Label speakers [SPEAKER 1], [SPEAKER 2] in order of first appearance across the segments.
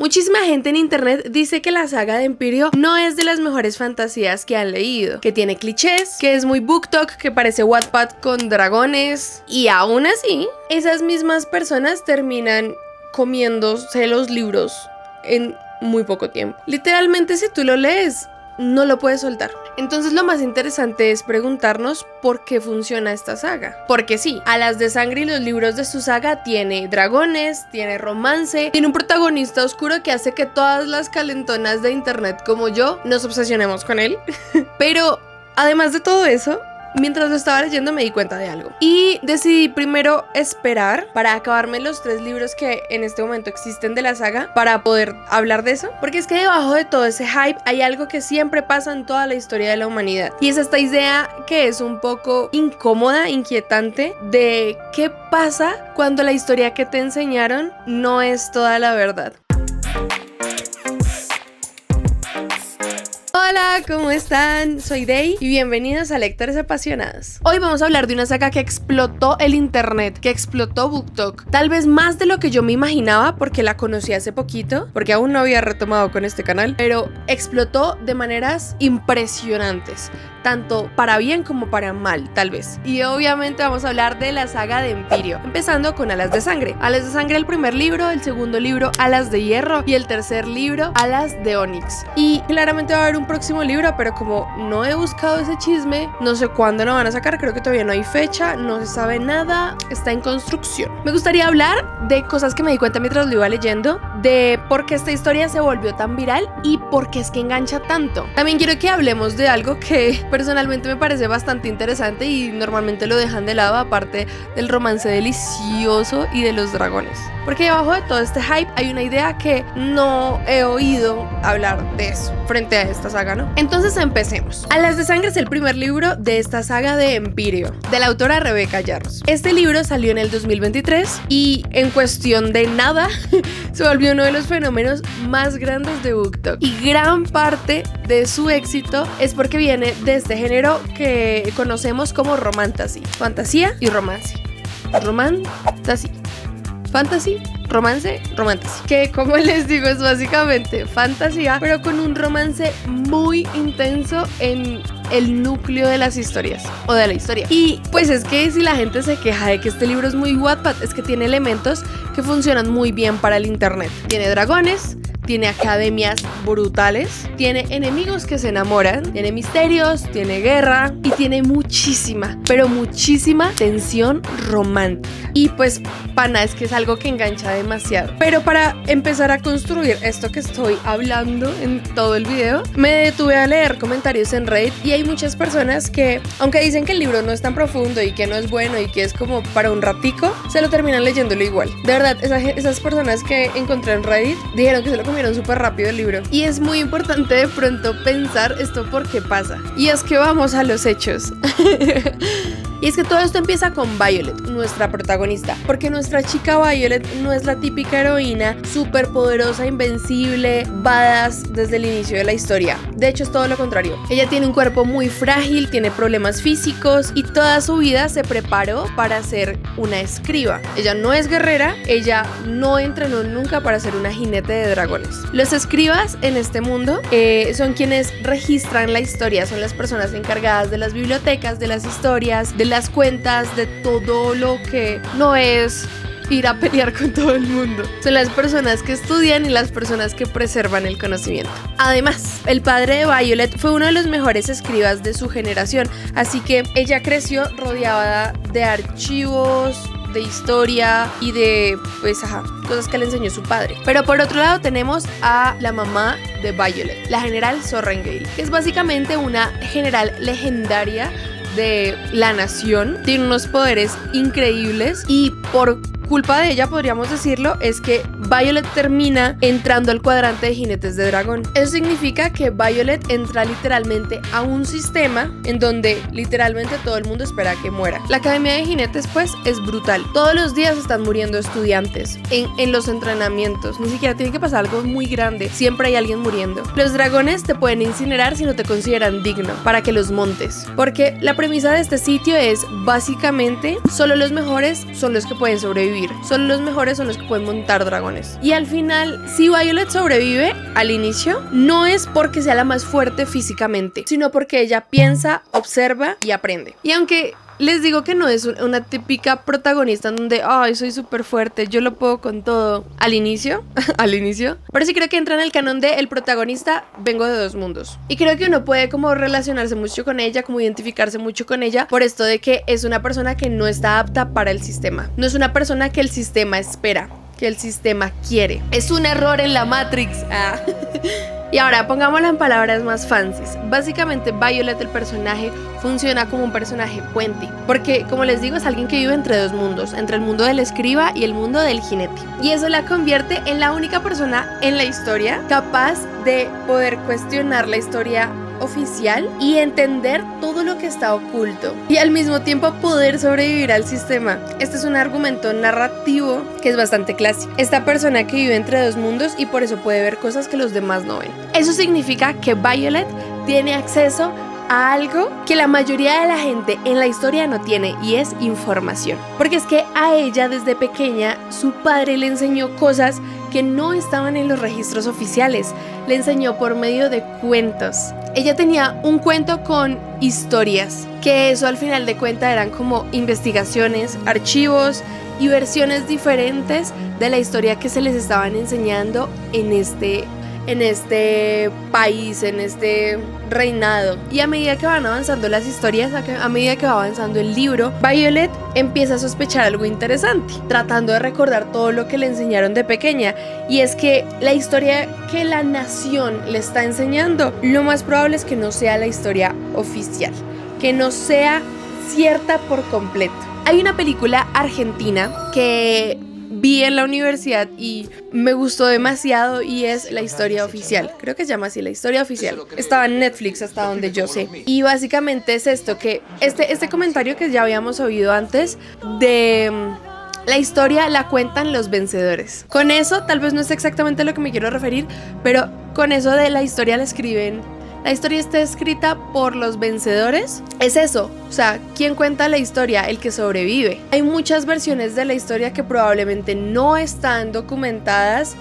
[SPEAKER 1] Muchísima gente en internet dice que la saga de Empirio no es de las mejores fantasías que han leído, que tiene clichés, que es muy BookTok, que parece Wattpad con dragones, y aún así, esas mismas personas terminan comiéndose los libros en muy poco tiempo. Literalmente, si tú lo lees, no lo puedes soltar. Entonces lo más interesante es preguntarnos por qué funciona esta saga. Porque sí, Alas de Sangre y los libros de su saga tiene dragones, tiene romance, tiene un protagonista oscuro que hace que todas las calentonas de internet como yo nos obsesionemos con él. Pero además de todo eso, mientras lo estaba leyendo me di cuenta de algo y decidí primero esperar para acabarme los 3 libros que en este momento existen de la saga para poder hablar de eso, porque es que debajo de todo ese hype hay algo que siempre pasa en toda la historia de la humanidad, y es esta idea que es un poco incómoda, inquietante, de qué pasa cuando la historia que te enseñaron no es toda la verdad. Hola, ¿cómo están? Soy Day y bienvenidos a Lectores Apasionados. Hoy vamos a hablar de una saga que explotó el internet, que explotó BookTok. Tal vez más de lo que yo me imaginaba porque la conocí hace poquito, porque aún no había retomado con este canal, pero explotó de maneras impresionantes, tanto para bien como para mal, tal vez. Y obviamente vamos a hablar de la saga de Empirio, empezando con Alas de Sangre. Alas de Sangre, el primer libro, el segundo libro, Alas de Hierro, y el tercer libro, Alas de Onix. Y claramente va a haber un próximo libro, pero como no he buscado ese chisme, no sé cuándo lo van a sacar, creo que todavía no hay fecha, no se sabe nada, está en construcción. Me gustaría hablar de cosas que me di cuenta mientras lo iba leyendo, de por qué esta historia se volvió tan viral y por qué es que engancha tanto. También quiero que hablemos de algo que personalmente me parece bastante interesante y normalmente lo dejan de lado, aparte del romance delicioso y de los dragones. Porque debajo de todo este hype hay una idea que no he oído hablar de eso frente a esta saga, ¿no? Entonces empecemos. Alas de Sangre es el primer libro de esta saga de Empirio, de la autora Rebecca Yarros. Este libro salió en el 2023 y en cuestión de nada se volvió uno de los fenómenos más grandes de BookTok. Y gran parte de su éxito es porque viene de este género que conocemos como romantasy. Fantasía y romance. Romantasy. Fantasy, romance, romantasy. Que como les digo es básicamente fantasía, pero con un romance muy intenso en el núcleo de las historias o de la historia. Y pues es que si la gente se queja de que este libro es muy Wattpad, es que tiene elementos que funcionan muy bien para el internet. Tiene dragones, tiene academias brutales, tiene enemigos que se enamoran, tiene misterios, tiene guerra y tiene muchísima, pero muchísima tensión romántica. Y pues, pana, es que es algo que engancha demasiado. Pero para empezar a construir esto que estoy hablando en todo el video, me detuve a leer comentarios en Reddit y hay muchas personas que, aunque dicen que el libro no es tan profundo y que no es bueno y que es como para un ratico, se lo terminan leyéndolo igual. De verdad, esas personas que encontré en Reddit dijeron que se lo comieron súper rápido el libro. Y es muy importante de pronto pensar esto por qué pasa. Y es que vamos a los hechos. Y es que todo esto empieza con Violet, nuestra protagonista, porque nuestra chica Violet no es la típica heroína súper poderosa, invencible, badass desde el inicio de la historia. De hecho es todo lo contrario. Ella tiene un cuerpo muy frágil, tiene problemas físicos y toda su vida se preparó para ser una escriba. Ella no es guerrera, ella no entrenó nunca para ser una jinete de dragones. Los escribas en este mundo son quienes registran la historia, son las personas encargadas de las bibliotecas, de las historias, de las cuentas, de todo lo que no es ir a pelear con todo el mundo. Son las personas que estudian y las personas que preservan el conocimiento. Además, el padre de Violet fue uno de los mejores escribas de su generación, así que ella creció rodeada de archivos, de historia y de, pues, cosas que le enseñó su padre. Pero por otro lado tenemos a la mamá de Violet, la general Sorrengale, que es básicamente una general legendaria de la nación, tiene unos poderes increíbles y por culpa de ella, podríamos decirlo, es que Violet termina entrando al cuadrante de jinetes de dragón. Eso significa que Violet entra literalmente a un sistema en donde literalmente todo el mundo espera que muera. La academia de jinetes pues es brutal. Todos los días están muriendo estudiantes en los entrenamientos. Ni siquiera tiene que pasar algo muy grande. Siempre hay alguien muriendo. Los dragones te pueden incinerar si no te consideran digno para que los montes. Porque la premisa de este sitio es básicamente solo los mejores son los que pueden sobrevivir sobrevivir. Solo los mejores son los que pueden montar dragones. Y al final, si Violet sobrevive al inicio, no es porque sea la más fuerte físicamente, sino porque ella piensa, observa y aprende. Y aunque les digo que no es una típica protagonista en donde, ay, soy súper fuerte, yo lo puedo con todo, al inicio, pero sí creo que entra en el canon de el protagonista, vengo de dos mundos. Y creo que uno puede como relacionarse mucho con ella, como identificarse mucho con ella, por esto de que es una persona que no está apta para el sistema. No es una persona que el sistema espera, que el sistema quiere. Es un error en la Matrix. Y ahora pongámoslo en palabras más fancies. Básicamente Violet, el personaje, funciona como un personaje puente, porque como les digo es alguien que vive entre dos mundos, entre el mundo del escriba y el mundo del jinete, y eso la convierte en la única persona en la historia capaz de poder cuestionar la historia oficial y entender todo lo que está oculto y al mismo tiempo poder sobrevivir al sistema. Este es un argumento narrativo que es bastante clásico. Esta persona que vive entre dos mundos y por eso puede ver cosas que los demás no ven. Eso significa que Violet tiene acceso a algo que la mayoría de la gente en la historia no tiene, y es información. Porque es que a ella desde pequeña su padre le enseñó cosas que no estaban en los registros oficiales. Le enseñó por medio de cuentos. Ella tenía un cuento con historias, que eso al final de cuentas eran como investigaciones, archivos y versiones diferentes de la historia que se les estaban enseñando en este país, en este reinado. Y a medida que van avanzando las historias, a medida que va avanzando el libro, Violet empieza a sospechar algo interesante, tratando de recordar todo lo que le enseñaron de pequeña, y es que la historia que la nación le está enseñando, lo más probable es que no sea la historia oficial, que no sea cierta por completo. Hay una película argentina que vi en la universidad y me gustó demasiado, y es La Historia Oficial. Creo que se llama así, La Historia Oficial. Estaba en Netflix hasta donde yo sé. Y básicamente es esto, que este comentario que ya habíamos oído antes de la historia la cuentan los vencedores. Con eso, tal vez no es exactamente a lo que me quiero referir, pero con eso de la historia la escriben. La historia está escrita por los vencedores. Es eso, o sea, ¿quién cuenta la historia? El que sobrevive. Hay muchas versiones de la historia que probablemente no están documentadas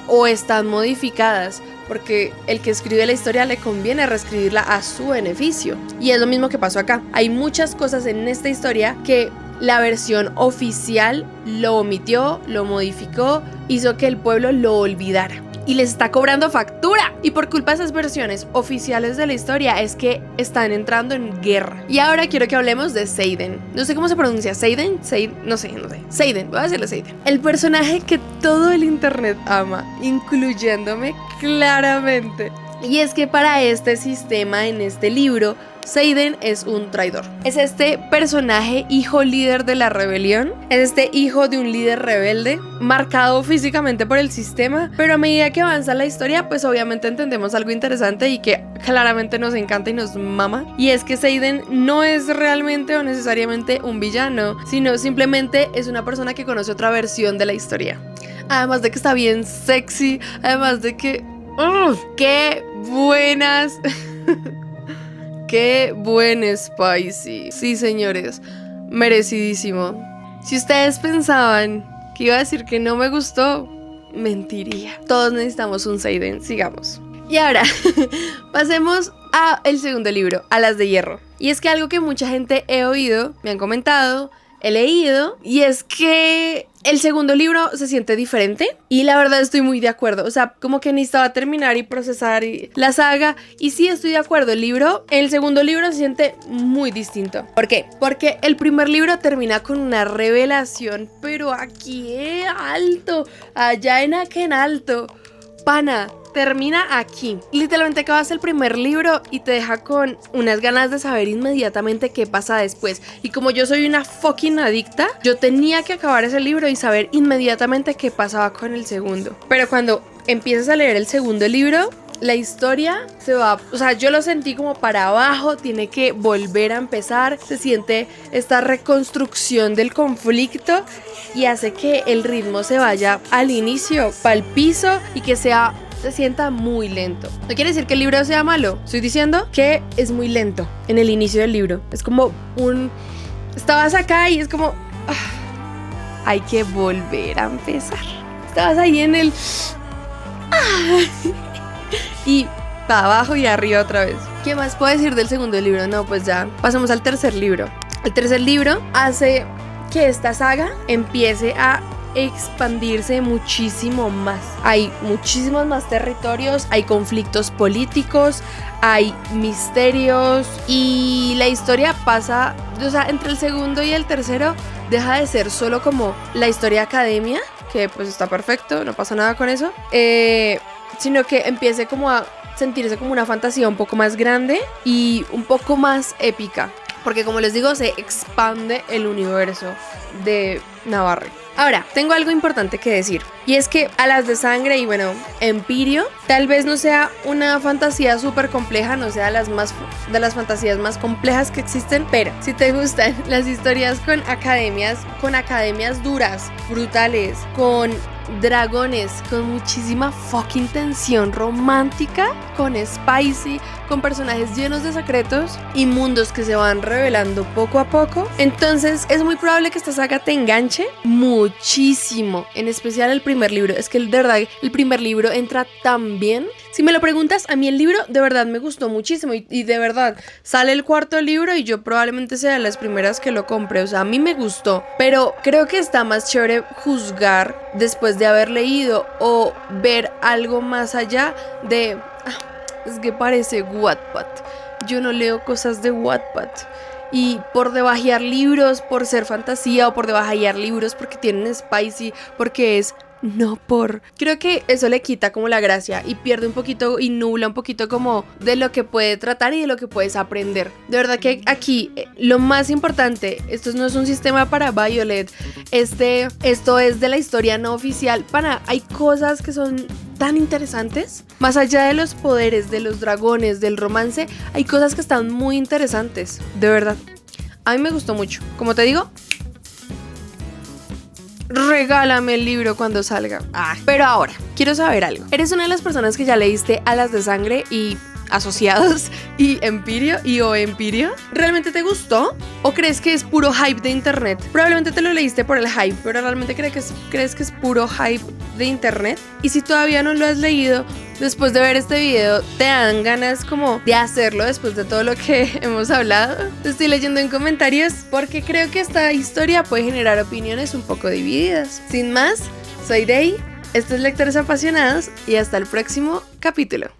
[SPEAKER 1] o están modificadas, porque el que escribe la historia le conviene reescribirla a su beneficio. Y es lo mismo que pasó acá. Hay muchas cosas en esta historia que la versión oficial lo omitió, lo modificó, hizo que el pueblo lo olvidara. Y les está cobrando factura. Y por culpa de esas versiones oficiales de la historia es que están entrando en guerra. Y ahora quiero que hablemos de Xaden. No sé cómo se pronuncia. ¿Xaden? No sé. Xaden, voy a decirle Xaden. El personaje que todo el internet ama, incluyéndome claramente. Y es que para este sistema, en este libro, Xaden es un traidor. Es este personaje hijo líder de la rebelión. Es este hijo de un líder rebelde, marcado físicamente por el sistema. Pero a medida que avanza la historia, pues obviamente entendemos algo interesante y que claramente nos encanta y nos mama. Y es que Xaden no es realmente o necesariamente un villano, sino simplemente es una persona que conoce otra versión de la historia. Además de que está bien sexy, además de que... ¡qué buenas! ¡Qué buen spicy! Sí, señores, merecidísimo. Si ustedes pensaban que iba a decir que no me gustó, mentiría. Todos necesitamos un Xaden, sigamos. Y ahora, pasemos a el segundo libro, Alas de Hierro. Y es que algo que mucha gente he oído, me han comentado, he leído, y es que el segundo libro se siente diferente, y la verdad estoy muy de acuerdo. O sea, como que necesitaba terminar y procesar la saga, y sí estoy de acuerdo. El segundo libro se siente muy distinto. ¿Por qué? Porque el primer libro termina con una revelación, pero aquí alto, allá en aquel alto, pana. Termina aquí. Literalmente acabas el primer libro y te deja con unas ganas de saber inmediatamente qué pasa después. Y como yo soy una fucking adicta, yo tenía que acabar ese libro y saber inmediatamente qué pasaba con el segundo. Pero cuando empiezas a leer el segundo libro, la historia se va, o sea, yo lo sentí como para abajo, tiene que volver a empezar, se siente esta reconstrucción del conflicto y hace que el ritmo se vaya al inicio, pa'l piso, y que se sienta muy lento. No quiere decir que el libro sea malo, estoy diciendo que es muy lento en el inicio del libro. Es como estabas acá y es como... hay que volver a empezar. Estabas ahí en el... y para abajo y arriba otra vez. ¿Qué más puedo decir del segundo libro? No, pues ya pasamos al tercer libro. El tercer libro hace que esta saga empiece a expandirse muchísimo más. Hay muchísimos más territorios, hay conflictos políticos, hay misterios y la historia pasa, o sea, entre el segundo y el tercero deja de ser solo como la historia academia, que pues está perfecto, no pasa nada con eso, sino que empiece como a sentirse como una fantasía un poco más grande y un poco más épica, porque como les digo, se expande el universo de Navarre. Ahora, tengo algo importante que decir, y es que Alas de Sangre y bueno, Empirio, tal vez no sea una fantasía súper compleja, no sea de las fantasías más complejas que existen, pero si te gustan las historias con academias duras, brutales, con dragones, con muchísima fucking tensión romántica, con spicy, con personajes llenos de secretos y mundos que se van revelando poco a poco, entonces es muy probable que esta saga te enganche muchísimo, en especial el primer libro. Es que de verdad el primer libro entra tan bien. Si me lo preguntas, a mí el libro de verdad me gustó muchísimo y de verdad sale el cuarto libro y yo probablemente sea de las primeras que lo compre, o sea, a mí me gustó, pero creo que está más chévere juzgar después de haber leído o ver algo más allá de... es que parece Wattpad. Yo no leo cosas de Wattpad. Y por debajear libros, por ser fantasía, o por debajear libros porque tienen spicy, porque es... no por... Creo que eso le quita como la gracia y pierde un poquito y nubla un poquito como de lo que puede tratar y de lo que puedes aprender. De verdad que aquí lo más importante, esto no es un sistema para Violet, esto es de la historia no oficial. Hay cosas que son tan interesantes, más allá de los poderes, de los dragones, del romance, hay cosas que están muy interesantes, de verdad. A mí me gustó mucho, como te digo, regálame el libro cuando salga. Pero ahora, quiero saber algo. ¿Eres una de las personas que ya leíste Alas de Sangre y Asociados y Empirio o Empirio? ¿Realmente te gustó? ¿O crees que es puro hype de internet? Probablemente te lo leíste por el hype, pero ¿realmente crees que es puro hype de internet? Y si todavía no lo has leído, después de ver este video, ¿te dan ganas como de hacerlo después de todo lo que hemos hablado? Te estoy leyendo en comentarios porque creo que esta historia puede generar opiniones un poco divididas. Sin más, soy Day, esto es Lectores Apasionados y hasta el próximo capítulo.